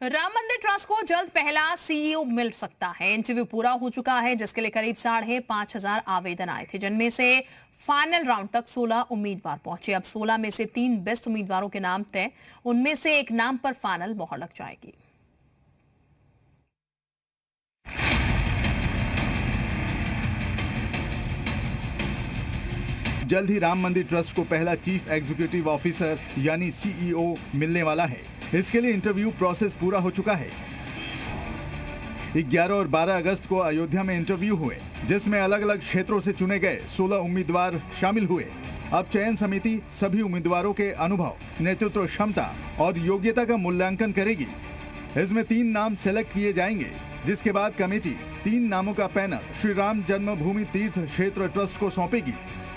राम मंदिर ट्रस्ट को जल्द पहला सीईओ मिल सकता है। इंटरव्यू पूरा हो चुका है, जिसके लिए करीब 5,500 आवेदन आए थे, जिनमें से फाइनल राउंड तक 16 उम्मीदवार पहुंचे। अब 16 में से 3 बेस्ट उम्मीदवारों के नाम तय, उनमें से एक नाम पर फाइनल मोहर लग जाएगी। जल्द ही राम मंदिर ट्रस्ट को पहला चीफ एग्जीक्यूटिव ऑफिसर यानी सीईओ मिलने वाला है। इसके लिए इंटरव्यू प्रोसेस पूरा हो चुका है। 11 और 12 अगस्त को अयोध्या में इंटरव्यू हुए, जिसमें अलग अलग क्षेत्रों से चुने गए 16 उम्मीदवार शामिल हुए। अब चयन समिति सभी उम्मीदवारों के अनुभव, नेतृत्व क्षमता और योग्यता का मूल्यांकन करेगी। इसमें 3 नाम सेलेक्ट किए जाएंगे, जिसके बाद कमेटी 3 नामों का पैनल श्री राम जन्मभूमि तीर्थ क्षेत्र ट्रस्ट को सौंपेगी।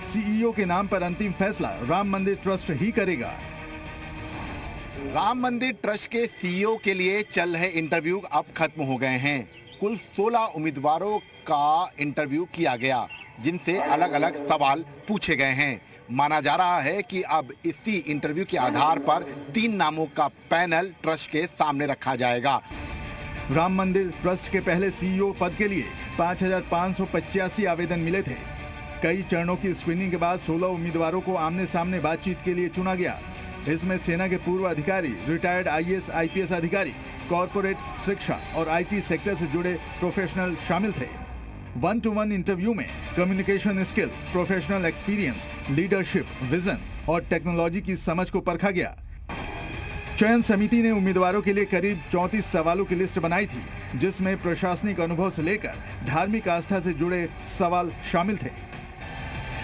सीईओ के नाम पर अंतिम फैसला राम मंदिर ट्रस्ट ही करेगा। राम मंदिर ट्रस्ट के सीईओ के लिए चल रहे इंटरव्यू अब खत्म हो गए हैं। कुल 16 उम्मीदवारों का इंटरव्यू किया गया, जिनसे अलग अलग सवाल पूछे गए हैं। माना जा रहा है कि अब इसी इंटरव्यू के आधार पर 3 नामों का पैनल ट्रस्ट के सामने रखा जाएगा। राम मंदिर ट्रस्ट के पहले सीईओ पद के लिए 5,585 आवेदन मिले थे। कई चरणों की स्क्रीनिंग के बाद 16 उम्मीदवारों को आमने सामने बातचीत के लिए चुना गया। इसमें सेना के पूर्व अधिकारी, रिटायर्ड आईएएस आईपीएस अधिकारी, कॉर्पोरेट, शिक्षा और आईटी सेक्टर से जुड़े प्रोफेशनल शामिल थे। 1-to-1 इंटरव्यू में communication skill, professional experience, leadership, vision और टेक्नोलॉजी की समझ को परखा गया। चयन समिति ने उम्मीदवारों के लिए करीब 34 सवालों की लिस्ट बनाई थी, जिसमें प्रशासनिक अनुभव से लेकर धार्मिक आस्था से जुड़े सवाल शामिल थे।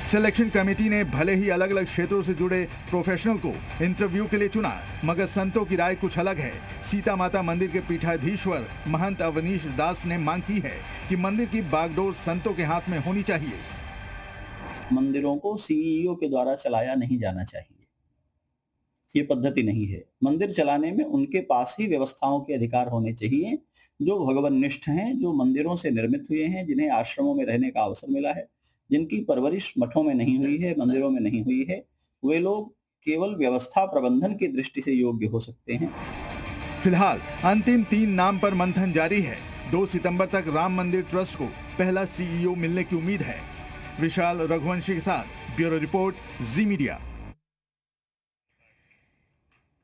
सिलेक्शन कमेटी ने भले ही अलग अलग क्षेत्रों से जुड़े प्रोफेशनल को इंटरव्यू के लिए चुना, मगर संतों की राय कुछ अलग है। सीता माता मंदिर के पीठाधीश्वर महंत अवनीश दास ने मांग की है कि मंदिर की बागडोर संतों के हाथ में होनी चाहिए। मंदिरों को सीईओ के द्वारा चलाया नहीं जाना चाहिए, ये पद्धति नहीं है। मंदिर चलाने में उनके पास ही व्यवस्थाओं के अधिकार होने चाहिए, जो भगवाननिष्ठ हैं, जो मंदिरों से निर्मित हुए हैं, जिन्हें आश्रमों में रहने का अवसर मिला है, जिनकी परवरिश मठों में नहीं हुई है, मंदिरों में नहीं हुई है, वे लोग केवल व्यवस्था प्रबंधन की दृष्टि से योग्य हो सकते हैं। फिलहाल अंतिम 3 नाम पर मंथन जारी है। 2 सितंबर तक राम मंदिर ट्रस्ट को पहला सीईओ मिलने की उम्मीद है। विशाल रघुवंशी के साथ ब्यूरो रिपोर्ट, जी मीडिया।